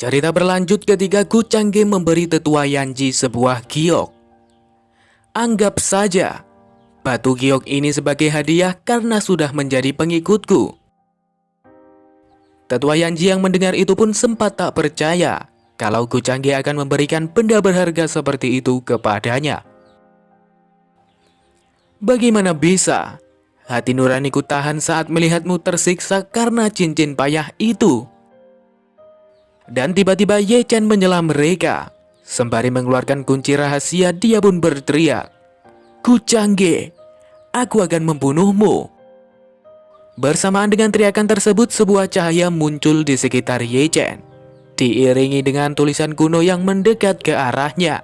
Cerita berlanjut ketika Gu Changge memberi tetua Yanji sebuah giok. Anggap saja batu giok ini sebagai hadiah karena sudah menjadi pengikutku. Tetua Yanji yang mendengar itu pun sempat tak percaya kalau Gu Changge akan memberikan benda berharga seperti itu kepadanya. Bagaimana bisa hati nuraniku tahan saat melihatmu tersiksa karena cincin payah itu? Dan tiba-tiba Ye Chen menyela mereka. Sembari mengeluarkan kunci rahasia, dia pun berteriak, "Gu Changge, aku akan membunuhmu." Bersamaan dengan teriakan tersebut, sebuah cahaya muncul di sekitar Ye Chen, diiringi dengan tulisan kuno yang mendekat ke arahnya.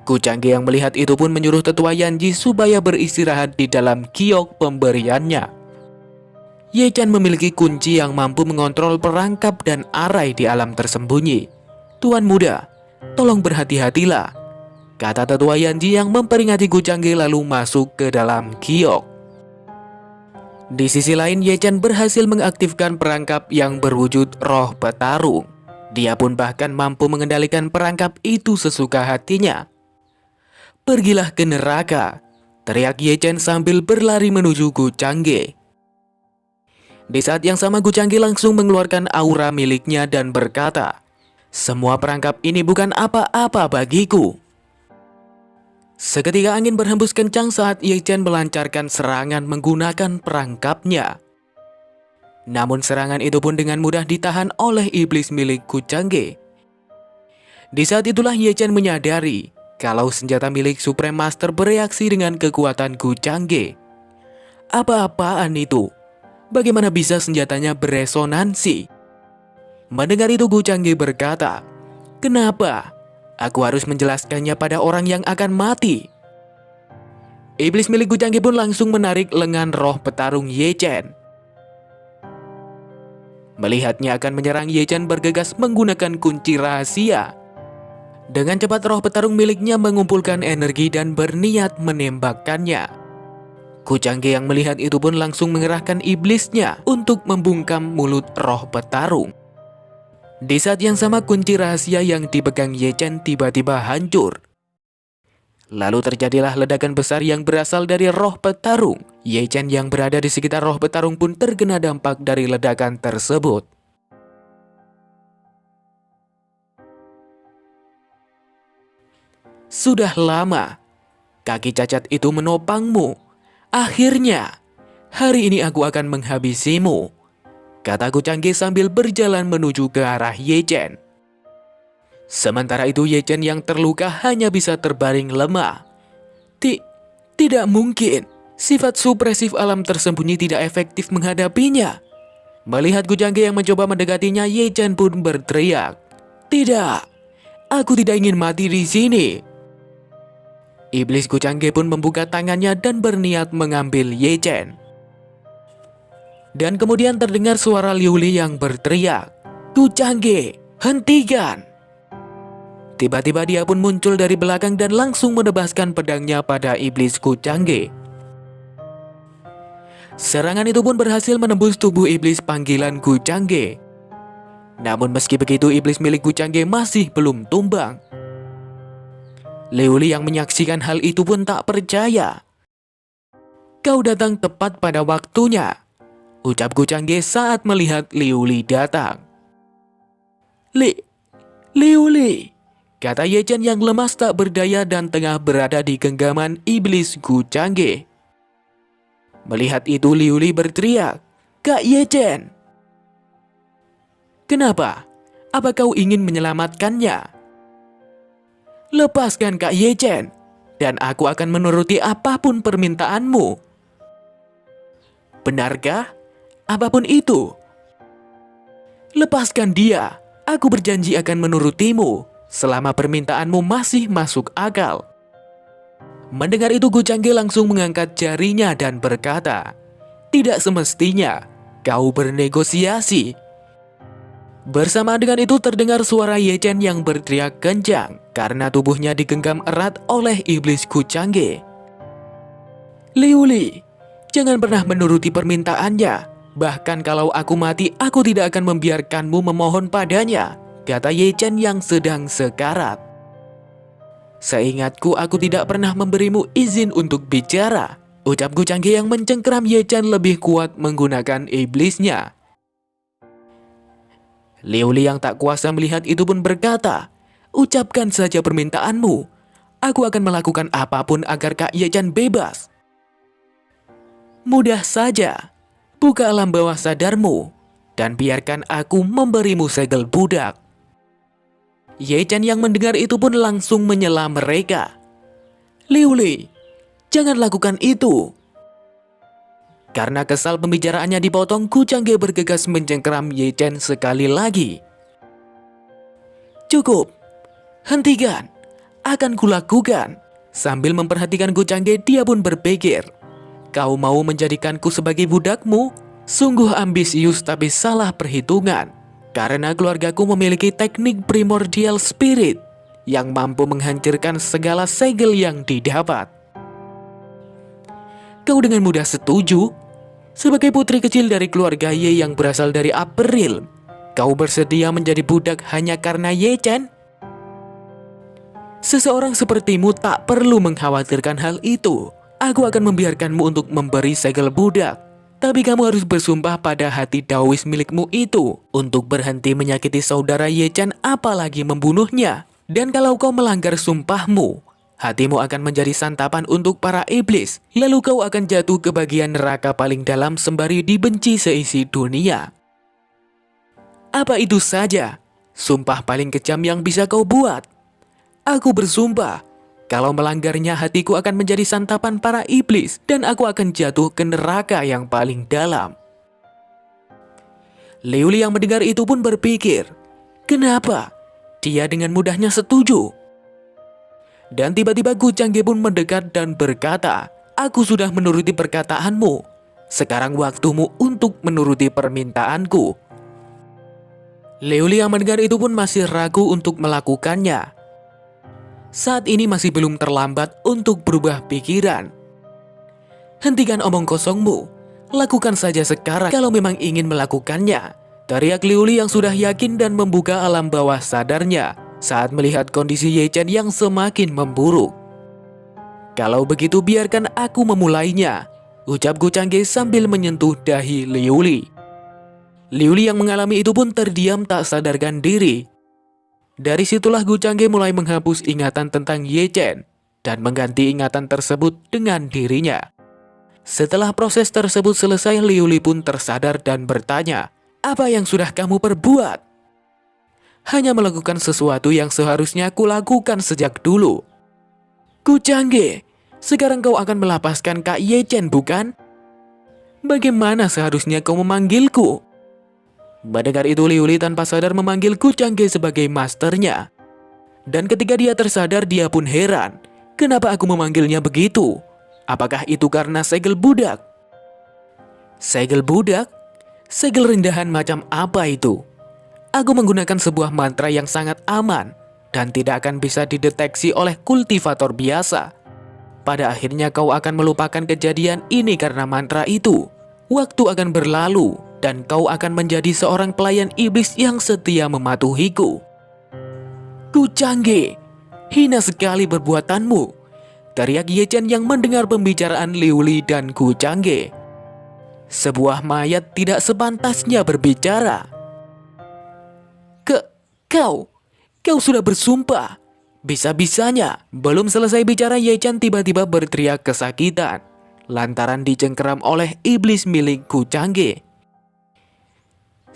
Gu Changge yang melihat itu pun menyuruh tetua Yanji supaya beristirahat di dalam giok pemberiannya. Ye Chen memiliki kunci yang mampu mengontrol perangkap dan arai di alam tersembunyi. "Tuan muda, tolong berhati-hatilah," kata tetua Yanji yang memperingati Gu Changge lalu masuk ke dalam giok. Di sisi lain, Ye Chen berhasil mengaktifkan perangkap yang berwujud roh petarung. Dia pun bahkan mampu mengendalikan perangkap itu sesuka hatinya. "Pergilah ke neraka," teriak Ye Chen sambil berlari menuju Gu Changge. Di saat yang sama, Gu Changge langsung mengeluarkan aura miliknya dan berkata, "Semua perangkap ini bukan apa-apa bagiku." Seketika angin berhembus kencang saat Ye Chen melancarkan serangan menggunakan perangkapnya. Namun serangan itu pun dengan mudah ditahan oleh iblis milik Gu Changge. Di saat itulah Ye Chen menyadari kalau senjata milik Supreme Master bereaksi dengan kekuatan Gu Changge. Apa-apaan itu? Bagaimana bisa senjatanya beresonansi? Mendengar itu, Gu Changge berkata, "Kenapa aku harus menjelaskannya pada orang yang akan mati?" Iblis milik Gu Changge pun langsung menarik lengan roh petarung Ye Chen. Melihatnya akan menyerang, Ye Chen bergegas menggunakan kunci rahasia. Dengan cepat roh petarung miliknya mengumpulkan energi dan berniat menembakkannya. Gu Changge yang melihat itu pun langsung mengerahkan iblisnya untuk membungkam mulut roh petarung. Di saat yang sama, kunci rahasia yang dipegang Ye Chen tiba-tiba hancur. Lalu terjadilah ledakan besar yang berasal dari roh petarung. Ye Chen yang berada di sekitar roh petarung pun terkena dampak dari ledakan tersebut. "Sudah lama kaki cacat itu menopangmu. Akhirnya, hari ini aku akan menghabisimu," kata Gu Changge sambil berjalan menuju ke arah Ye Chen. Sementara itu, Ye Chen yang terluka hanya bisa terbaring lemah. Tidak mungkin, sifat supresif alam tersembunyi tidak efektif menghadapinya." Melihat Gu Changge yang mencoba mendekatinya, Ye Chen pun berteriak, "Tidak, aku tidak ingin mati di sini." Iblis Gu Changge pun membuka tangannya dan berniat mengambil Ye Chen. Dan kemudian terdengar suara Liu Li yang berteriak, "Gu Changge, hentikan!" Tiba-tiba dia pun muncul dari belakang dan langsung menebaskan pedangnya pada iblis Gu Changge. Serangan itu pun berhasil menembus tubuh iblis panggilan Gu Changge. Namun meski begitu, iblis milik Gu Changge masih belum tumbang. Liu Li yang menyaksikan hal itu pun tak percaya. "Kau datang tepat pada waktunya," ucap Gu Changge saat melihat Liu Li datang. Liu Li," kata Ye Chen yang lemas tak berdaya dan tengah berada di genggaman iblis Gu Changge. Melihat itu, Liu Li berteriak, "Kak Ye Chen, kenapa? Apa kau ingin menyelamatkannya? Lepaskan Kak Ye Chen, dan aku akan menuruti apapun permintaanmu." "Benarkah? Apapun itu?" "Lepaskan dia, aku berjanji akan menurutimu selama permintaanmu masih masuk akal." Mendengar itu, Gu Changge langsung mengangkat jarinya dan berkata, "Tidak semestinya kau bernegosiasi." Bersamaan dengan itu terdengar suara Ye Chen yang berteriak kencang karena tubuhnya digenggam erat oleh iblis Gu Changge. "Liu Li, jangan pernah menuruti permintaannya. Bahkan kalau aku mati, aku tidak akan membiarkanmu memohon padanya, kata Ye Chen yang sedang sekarat. Seingatku aku tidak pernah memberimu izin untuk bicara, ucap Gu Changge yang mencengkeram Ye Chen lebih kuat menggunakan iblisnya. Liu Li yang tak kuasa melihat itu pun berkata, ucapkan saja permintaanmu. Aku akan melakukan apapun agar Kak Ye Chen bebas. Mudah saja, buka alam bawah sadarmu, dan biarkan aku memberimu segel budak. Ye Chen yang mendengar itu pun langsung menyela mereka. Liu Li, jangan lakukan itu. Karena kesal pembicaraannya dipotong, Gu Changge bergegas mencengkeram Ye Chen sekali lagi. Cukup, hentikan, akan kulakukan. Sambil memperhatikan Gu Changge, dia pun berpikir, kau mau menjadikanku sebagai budakmu? Sungguh ambisius tapi salah perhitungan. Karena keluargaku memiliki teknik primordial spirit yang mampu menghancurkan segala segel yang didapat. Kau dengan mudah setuju? Sebagai putri kecil dari keluarga Ye yang berasal dari April, kau bersedia menjadi budak hanya karena Ye Chen? Seseorang sepertimu tak perlu mengkhawatirkan hal itu. Aku akan membiarkanmu untuk memberi segel budak. Tapi kamu harus bersumpah pada hati Daois milikmu itu untuk berhenti menyakiti saudara Ye Chen apalagi membunuhnya. Dan kalau kau melanggar sumpahmu, hatimu akan menjadi santapan untuk para iblis. Lalu kau akan jatuh ke bagian neraka paling dalam sembari dibenci seisi dunia. Apa itu saja sumpah paling kejam yang bisa kau buat? Aku bersumpah, kalau melanggarnya hatiku akan menjadi santapan para iblis dan aku akan jatuh ke neraka yang paling dalam. Liu Li yang mendengar itu pun berpikir, kenapa dia dengan mudahnya setuju? Dan tiba-tiba Gu Changge pun mendekat dan berkata, aku sudah menuruti perkataanmu. Sekarang waktumu untuk menuruti permintaanku. Liu Li yang mendengar itu pun masih ragu untuk melakukannya. Saat ini masih belum terlambat untuk berubah pikiran. Hentikan omong kosongmu. Lakukan saja sekarang kalau memang ingin melakukannya. Teriak Liu Li yang sudah yakin dan membuka alam bawah sadarnya saat melihat kondisi Ye Chen yang semakin memburuk. Kalau begitu biarkan aku memulainya, ucap Gu Changge sambil menyentuh dahi Liu Li. Liu Li yang mengalami itu pun terdiam tak sadarkan diri. Dari situlah Gu Changge mulai menghapus ingatan tentang Ye Chen dan mengganti ingatan tersebut dengan dirinya. Setelah proses tersebut selesai, Liu Li pun tersadar dan bertanya, apa yang sudah kamu perbuat? Hanya melakukan sesuatu yang seharusnya kulakukan sejak dulu. Gu Changge, sekarang kau akan melapaskan Kak Ye Chen bukan? Bagaimana seharusnya kau memanggilku? Mendengar itu Liu Li tanpa sadar memanggil Gu Changge sebagai masternya. Dan ketika dia tersadar dia pun heran. Kenapa aku memanggilnya begitu? Apakah itu karena segel budak? Segel budak? Segel rendahan macam apa itu? Aku menggunakan sebuah mantra yang sangat aman dan tidak akan bisa dideteksi oleh kultivator biasa. Pada akhirnya kau akan melupakan kejadian ini karena mantra itu. Waktu akan berlalu dan kau akan menjadi seorang pelayan iblis yang setia mematuhiku. Gu Changge, hina sekali perbuatanmu, teriak Ye Chen yang mendengar pembicaraan Liu Li dan Gu Changge. Sebuah mayat tidak sepantasnya berbicara. Kau sudah bersumpah. Bisa-bisanya, belum selesai bicara Ye Chen tiba-tiba berteriak kesakitan lantaran dicengkeram oleh iblis milik Gu Changge.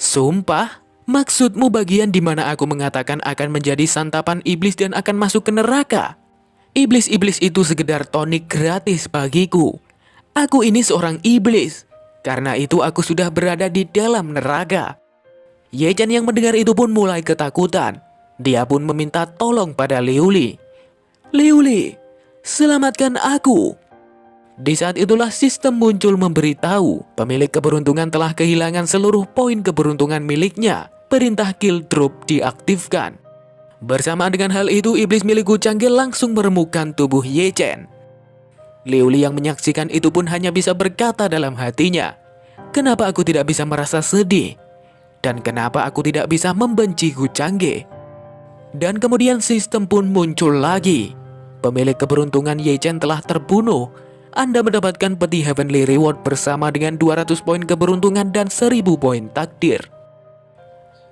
Sumpah? Maksudmu bagian di mana aku mengatakan akan menjadi santapan iblis dan akan masuk ke neraka? Iblis-iblis itu sekedar tonik gratis bagiku. Aku ini seorang iblis. Karena itu aku sudah berada di dalam neraka. Ye Chen yang mendengar itu pun mulai ketakutan. Dia pun meminta tolong pada Liu Li. Liu Li, selamatkan aku. Di saat itulah sistem muncul memberitahu pemilik keberuntungan telah kehilangan seluruh poin keberuntungan miliknya. Perintah kill drop diaktifkan. Bersamaan dengan hal itu, iblis milik Gu Changge langsung meremukkan tubuh Ye Chen. Liu Li yang menyaksikan itu pun hanya bisa berkata dalam hatinya, Kenapa aku tidak bisa merasa sedih? Dan kenapa aku tidak bisa membenci Gu Changge? Dan kemudian sistem pun muncul lagi. Pemilik keberuntungan Ye Chen telah terbunuh. Anda mendapatkan peti Heavenly Reward bersama dengan 200 poin keberuntungan dan 1000 poin takdir.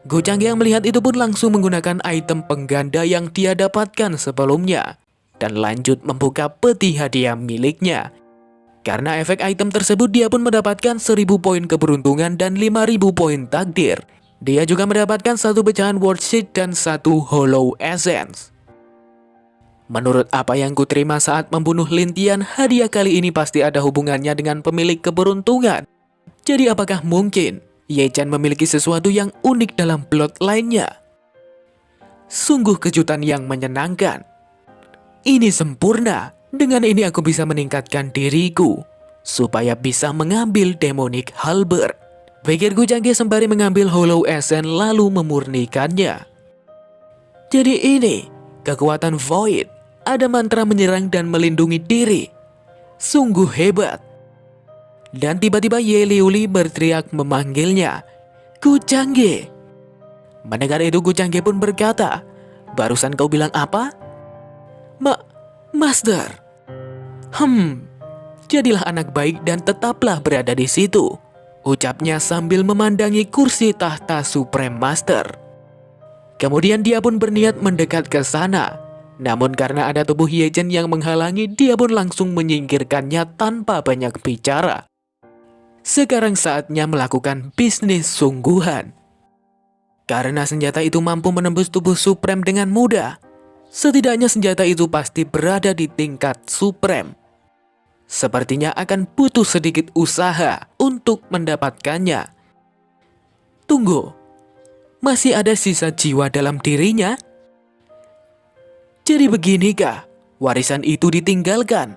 Gu Changge yang melihat itu pun langsung menggunakan item pengganda yang dia dapatkan sebelumnya dan lanjut membuka peti hadiah miliknya. Karena efek item tersebut, dia pun mendapatkan 1000 poin keberuntungan dan 5000 poin takdir. Dia juga mendapatkan satu pecahan worksheet dan satu hollow essence. Menurut apa yang kuterima saat membunuh Lin Tian, hadiah kali ini pasti ada hubungannya dengan pemilik keberuntungan. Jadi apakah mungkin Ye Chen memiliki sesuatu yang unik dalam bloodline-nya? Sungguh kejutan yang menyenangkan. Ini sempurna. Dengan ini aku bisa meningkatkan diriku supaya bisa mengambil Demonic Halberd. Pikir Gu Changge sembari mengambil Hollow Essence lalu memurnikannya. Jadi ini kekuatan Void. Ada mantra menyerang dan melindungi diri. Sungguh hebat. Dan tiba-tiba Ye Liuli berteriak memanggilnya, Gu Changge. Mendengar itu Gu Changge pun berkata, barusan kau bilang apa? Master. Jadilah anak baik dan tetaplah berada di situ, ucapnya sambil memandangi kursi tahta Supreme Master. Kemudian dia pun berniat mendekat ke sana. Namun karena ada tubuh Ye Chen yang menghalangi, dia pun langsung menyingkirkannya tanpa banyak bicara. Sekarang saatnya melakukan bisnis sungguhan. Karena senjata itu mampu menembus tubuh Supreme dengan mudah, setidaknya senjata itu pasti berada di tingkat Supreme. Sepertinya akan butuh sedikit usaha untuk mendapatkannya. Tunggu, masih ada sisa jiwa dalam dirinya? Jadi beginikah warisan itu ditinggalkan?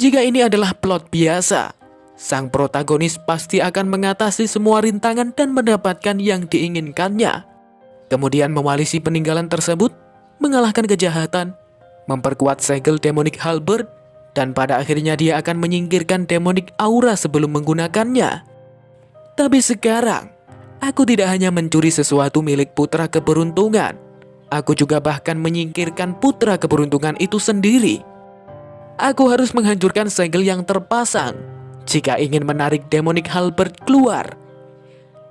Jika ini adalah plot biasa, sang protagonis pasti akan mengatasi semua rintangan dan mendapatkan yang diinginkannya. Kemudian mewarisi peninggalan tersebut, mengalahkan kejahatan, memperkuat segel Demonic Halberd, dan pada akhirnya dia akan menyingkirkan Demonic Aura sebelum menggunakannya. Tapi sekarang, aku tidak hanya mencuri sesuatu milik putra keberuntungan, aku juga bahkan menyingkirkan putra keberuntungan itu sendiri. Aku harus menghancurkan segel yang terpasang jika ingin menarik Demonic Halberd keluar.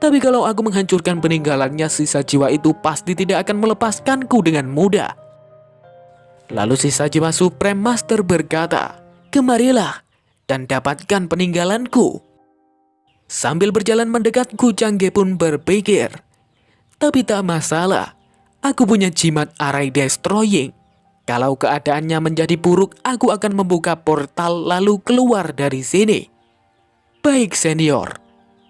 Tapi kalau aku menghancurkan peninggalannya, sisa jiwa itu pasti tidak akan melepaskanku dengan mudah. Lalu sisa jiwa Supreme Master berkata, kemarilah dan dapatkan peninggalanku. Sambil berjalan mendekat, Gu Changge pun berpikir, tapi tak masalah. Aku punya jimat Array Destroying. Kalau keadaannya menjadi buruk, aku akan membuka portal lalu keluar dari sini. Baik senior,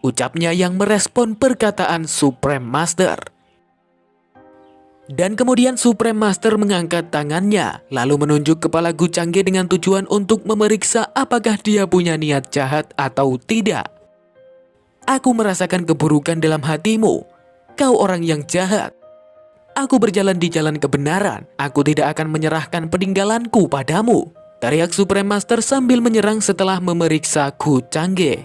ucapnya yang merespon perkataan Supreme Master. Dan kemudian Supreme Master mengangkat tangannya, lalu menunjuk kepala Gu Changge dengan tujuan untuk memeriksa apakah dia punya niat jahat atau tidak. Aku merasakan keburukan dalam hatimu. Kau orang yang jahat. Aku berjalan di jalan kebenaran. Aku tidak akan menyerahkan peninggalanku padamu, teriak Supreme Master sambil menyerang setelah memeriksa Gu Changge.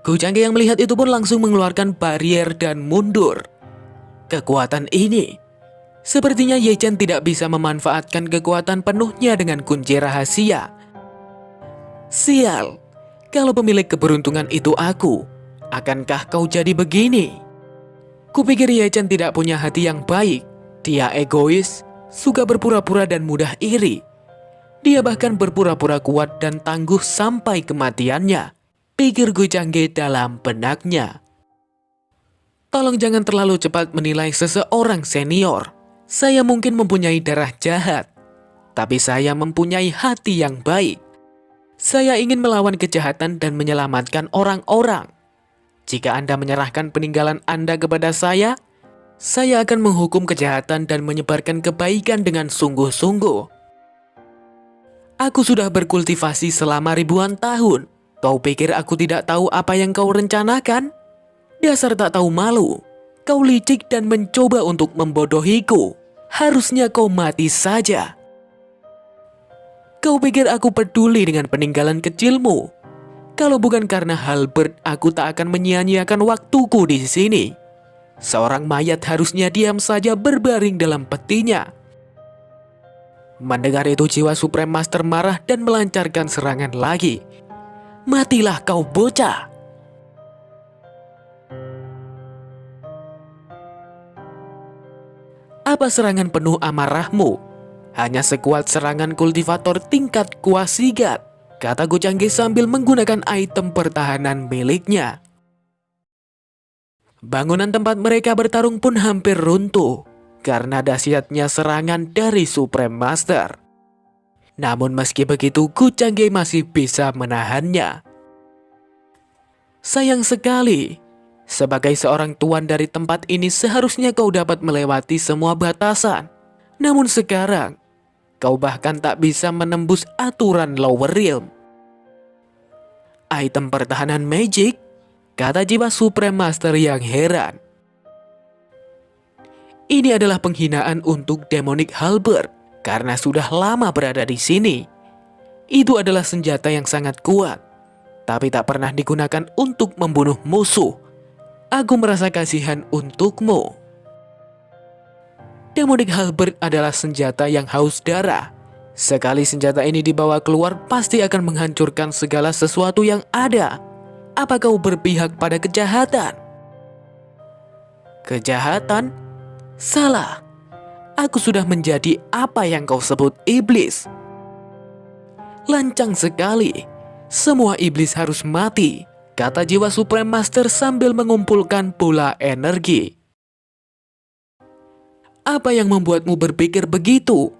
Gu Changge yang melihat itu pun langsung mengeluarkan barrier dan mundur. Kekuatan ini, sepertinya Ye Chen tidak bisa memanfaatkan kekuatan penuhnya dengan kunci rahasia. Sial, kalau pemilik keberuntungan itu aku, akankah kau jadi begini? Kupikir Ye Chen tidak punya hati yang baik. Dia egois, suka berpura-pura dan mudah iri. Dia bahkan berpura-pura kuat dan tangguh sampai kematiannya, pikir Gu Changge dalam benaknya. Tolong jangan terlalu cepat menilai seseorang senior. Saya mungkin mempunyai darah jahat, tapi saya mempunyai hati yang baik. Saya ingin melawan kejahatan dan menyelamatkan orang-orang. Jika Anda menyerahkan peninggalan Anda kepada saya akan menghukum kejahatan dan menyebarkan kebaikan dengan sungguh-sungguh. Aku sudah berkultivasi selama ribuan tahun. Kau pikir aku tidak tahu apa yang kau rencanakan? Dasar tak tahu malu. Kau licik dan mencoba untuk membodohiku. Harusnya kau mati saja. Kau pikir aku peduli dengan peninggalan kecilmu? Kalau bukan karena Halberd, aku tak akan menyia-nyiakan waktuku di sini. Seorang mayat harusnya diam saja berbaring dalam petinya. Mendengar itu jiwa Supreme Master marah dan melancarkan serangan lagi. Matilah kau bocah! Apa serangan penuh amarahmu? Hanya sekuat serangan kultivator tingkat kuasigat, kata Gocangge sambil menggunakan item pertahanan miliknya. Bangunan tempat mereka bertarung pun hampir runtuh karena dahsyatnya serangan dari Supreme Master. Namun meski begitu, Gocangge masih bisa menahannya. Sayang sekali, sebagai seorang tuan dari tempat ini seharusnya kau dapat melewati semua batasan. Namun sekarang, kau bahkan tak bisa menembus aturan Lower Realm. Item pertahanan magic? Kata jiwa Supreme Master yang heran. Ini adalah penghinaan untuk Demonic Halberd karena sudah lama berada di sini. Itu adalah senjata yang sangat kuat, tapi tak pernah digunakan untuk membunuh musuh. Aku merasa kasihan untukmu. Demonic Halberd adalah senjata yang haus darah. Sekali senjata ini dibawa keluar, pasti akan menghancurkan segala sesuatu yang ada. Apa kau berpihak pada kejahatan? Kejahatan? Salah. Aku sudah menjadi apa yang kau sebut iblis. Lancang sekali. Semua iblis harus mati, kata jiwa Supreme Master sambil mengumpulkan bola energi. Apa yang membuatmu berpikir begitu?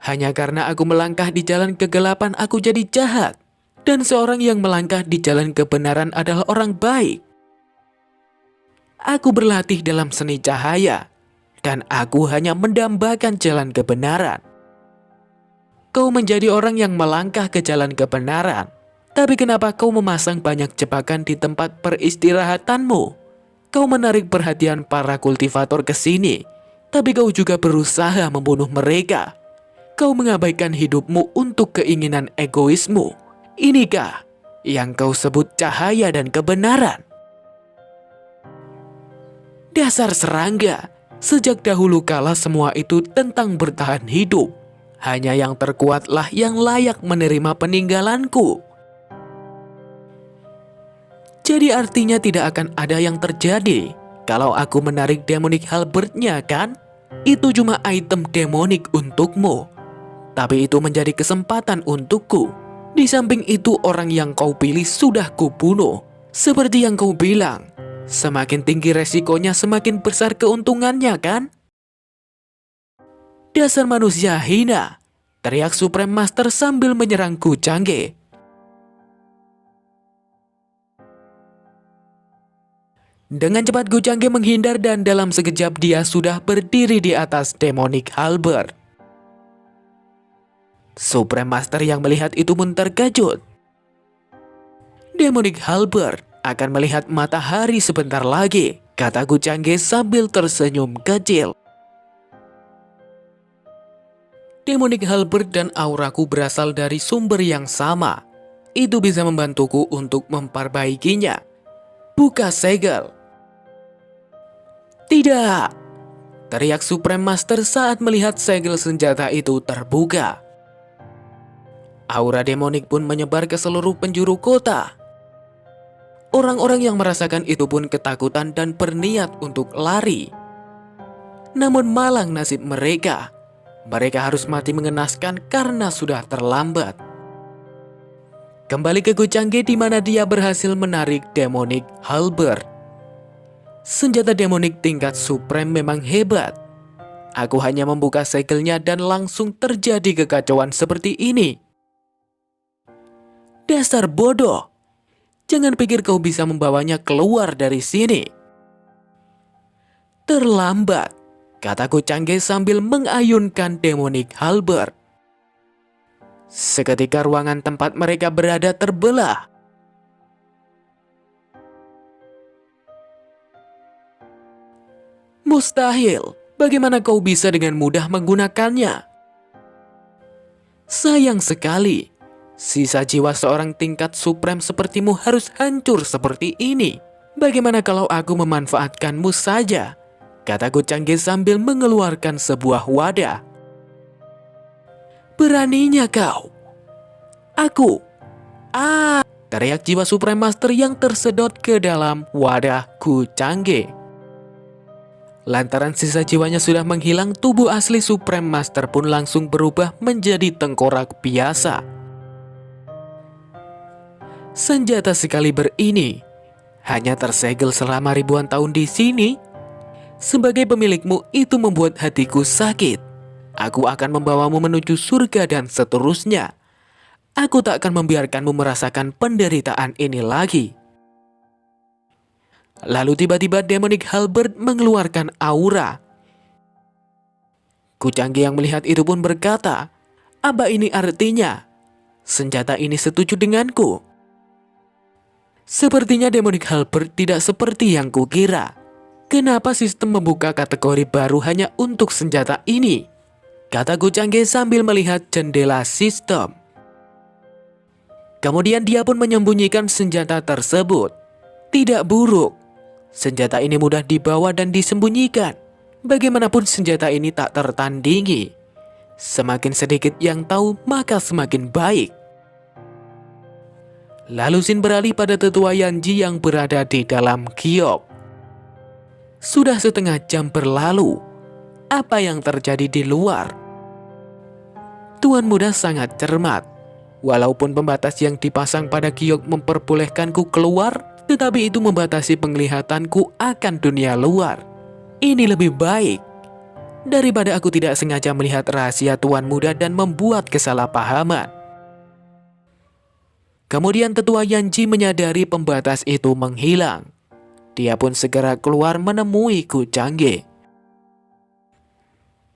Hanya karena aku melangkah di jalan kegelapan aku jadi jahat. Dan seorang yang melangkah di jalan kebenaran adalah orang baik. Aku berlatih dalam seni cahaya, dan aku hanya mendambakan jalan kebenaran. Kau menjadi orang yang melangkah ke jalan kebenaran, tapi kenapa kau memasang banyak jebakan di tempat peristirahatanmu? Kau menarik perhatian para kultivator ke sini, tapi kau juga berusaha membunuh mereka. Kau mengabaikan hidupmu untuk keinginan egoismu. Inikah yang kau sebut cahaya dan kebenaran? Dasar serangga, sejak dahulu kala semua itu tentang bertahan hidup. Hanya yang terkuatlah yang layak menerima peninggalanku. Jadi artinya tidak akan ada yang terjadi kalau aku menarik Demonic Halberd-nya, kan? Itu cuma item demonik untukmu. Tapi itu menjadi kesempatan untukku. Di samping itu orang yang kau pilih sudah kubunuh. Seperti yang kau bilang, semakin tinggi resikonya semakin besar keuntungannya, kan? Dasar manusia hina, teriak Supreme Master sambil menyerang Gocangge. Dengan cepat Gocangge menghindar dan dalam sekejap dia sudah berdiri di atas Demonic Halberd. Supreme Master yang melihat itu pun terkejut. Demonic Halberd akan melihat matahari sebentar lagi, kata Gocangge sambil tersenyum kecil. Demonic Halberd dan auraku berasal dari sumber yang sama. Itu bisa membantuku untuk memperbaikinya. Buka segel. Tidak! Teriak Supreme Master saat melihat segel senjata itu terbuka. Aura demonik pun menyebar ke seluruh penjuru kota. Orang-orang yang merasakan itu pun ketakutan dan berniat untuk lari. Namun malang nasib mereka. Mereka harus mati mengenaskan karena sudah terlambat. Kembali ke Gocangge di mana dia berhasil menarik Demonic Halberd. Senjata demonik tingkat supreme memang hebat. Aku hanya membuka segelnya dan langsung terjadi kekacauan seperti ini. Dasar bodoh. Jangan pikir kau bisa membawanya keluar dari sini. Terlambat, kata Gocangge sambil mengayunkan Demonic Halberd. Seketika ruangan tempat mereka berada terbelah. Mustahil, bagaimana kau bisa dengan mudah menggunakannya? Sayang sekali, Sisa jiwa seorang tingkat suprem sepertimu harus hancur seperti ini. Bagaimana kalau aku memanfaatkanmu saja? Kataku Changge sambil mengeluarkan sebuah wadah. Beraninya kau? Aku? Teriak jiwa Supreme Master yang tersedot ke dalam wadah Ku Changge. Lantaran sisa jiwanya sudah menghilang, tubuh asli Supreme Master pun langsung berubah menjadi tengkorak biasa. Senjata sekaliber ini hanya tersegel selama ribuan tahun di sini. Sebagai pemilikmu, itu membuat hatiku sakit. Aku akan membawamu menuju surga dan seterusnya. Aku tak akan membiarkanmu merasakan penderitaan ini lagi. Lalu tiba-tiba Demonic Halberd mengeluarkan aura. Ku Changge yang melihat itu pun berkata, apa ini artinya? Senjata ini setuju denganku. Sepertinya Demonic Halberd tidak seperti yang kukira. Kenapa sistem membuka kategori baru hanya untuk senjata ini? Kata Ku Changge sambil melihat jendela sistem. Kemudian dia pun menyembunyikan senjata tersebut. Tidak buruk. Senjata ini mudah dibawa dan disembunyikan. Bagaimanapun senjata ini tak tertandingi. Semakin sedikit yang tahu, maka semakin baik. Lalu Shin beralih pada tetua Yanji yang berada di dalam giok. Sudah setengah jam berlalu. Apa yang terjadi di luar? Tuan muda sangat cermat. Walaupun pembatas yang dipasang pada giok memperbolehkanku keluar, tetapi itu membatasi penglihatanku akan dunia luar. Ini lebih baik daripada aku tidak sengaja melihat rahasia tuan muda dan membuat kesalahpahaman. Kemudian tetua Yanji menyadari pembatas itu menghilang. Dia pun segera keluar menemui Ku Changge.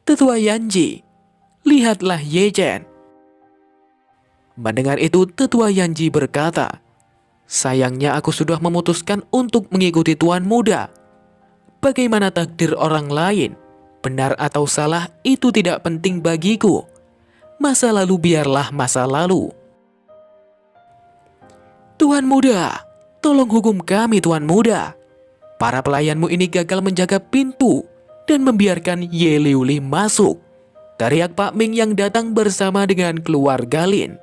Tetua Yanji, lihatlah Ye Chen. Mendengar itu, tetua Yanji berkata, sayangnya aku sudah memutuskan untuk mengikuti tuan muda. Bagaimana takdir orang lain, benar atau salah, itu tidak penting bagiku. Masa lalu biarlah masa lalu. Tuan muda, tolong hukum kami tuan muda. Para pelayanmu ini gagal menjaga pintu dan membiarkan Ye Liuli masuk. Teriak Pak Ming yang datang bersama dengan keluarga Lin.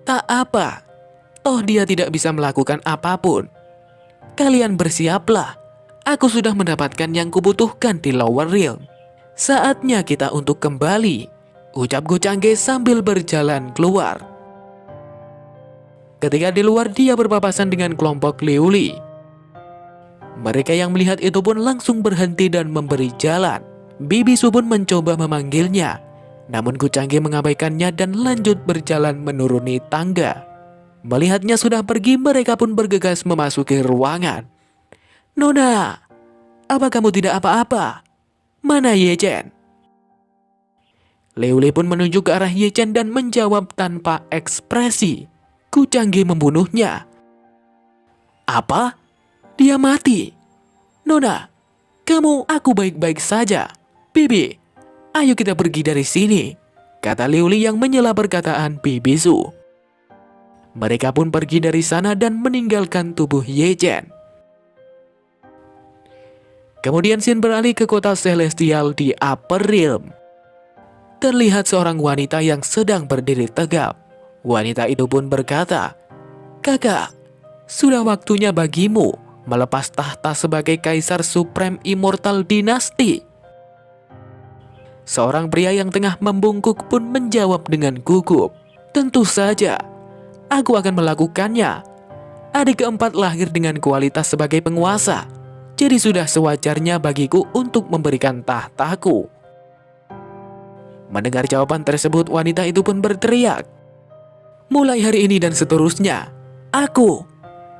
Tak apa, toh dia tidak bisa melakukan apapun. Kalian bersiaplah, aku sudah mendapatkan yang kubutuhkan di Lower Realm. Saatnya kita untuk kembali, ucap Ku Changge sambil berjalan keluar. Ketika di luar, dia berpapasan dengan kelompok Liuli. Mereka yang melihat itu pun langsung berhenti dan memberi jalan. Bibi Su pun mencoba memanggilnya. Namun Ku Changge mengabaikannya dan lanjut berjalan menuruni tangga. Melihatnya sudah pergi, mereka pun bergegas memasuki ruangan. Nona, apa kamu tidak apa-apa? Mana Ye Chen? Liuli pun menunjuk ke arah Ye Chen dan menjawab tanpa ekspresi. Ku Changge membunuhnya. Apa? Dia mati. Nona, aku baik-baik saja. Bibi, ayo kita pergi dari sini, kata Liuli yang menyela perkataan Bibi Su. Mereka pun pergi dari sana dan meninggalkan tubuh Ye Chen. Kemudian Shin beralih ke kota Celestial di Upper Realm. Terlihat seorang wanita yang sedang berdiri tegap. Wanita itu pun berkata, kakak, sudah waktunya bagimu melepas tahta sebagai Kaisar Supreme Immortal Dynasty. Seorang pria yang tengah membungkuk pun menjawab dengan gugup, tentu saja, aku akan melakukannya. Adik keempat lahir dengan kualitas sebagai penguasa, jadi sudah sewajarnya bagiku untuk memberikan tahtaku. Mendengar jawaban tersebut, wanita itu pun berteriak, mulai hari ini dan seterusnya, aku,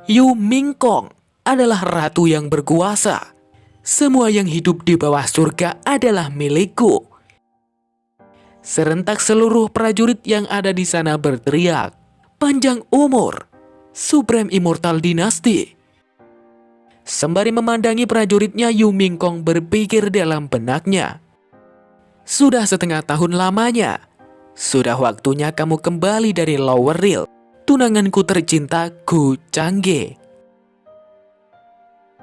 Yu Mingkong, adalah ratu yang berkuasa. Semua yang hidup di bawah surga adalah milikku. Serentak seluruh prajurit yang ada di sana berteriak, panjang umur, Supreme Immortal Dynasty. Sembari memandangi prajuritnya, Yu Mingkong berpikir dalam benaknya. Sudah setengah tahun lamanya, Sudah waktunya kamu kembali dari Lower Real, tunanganku tercinta Ku Changge.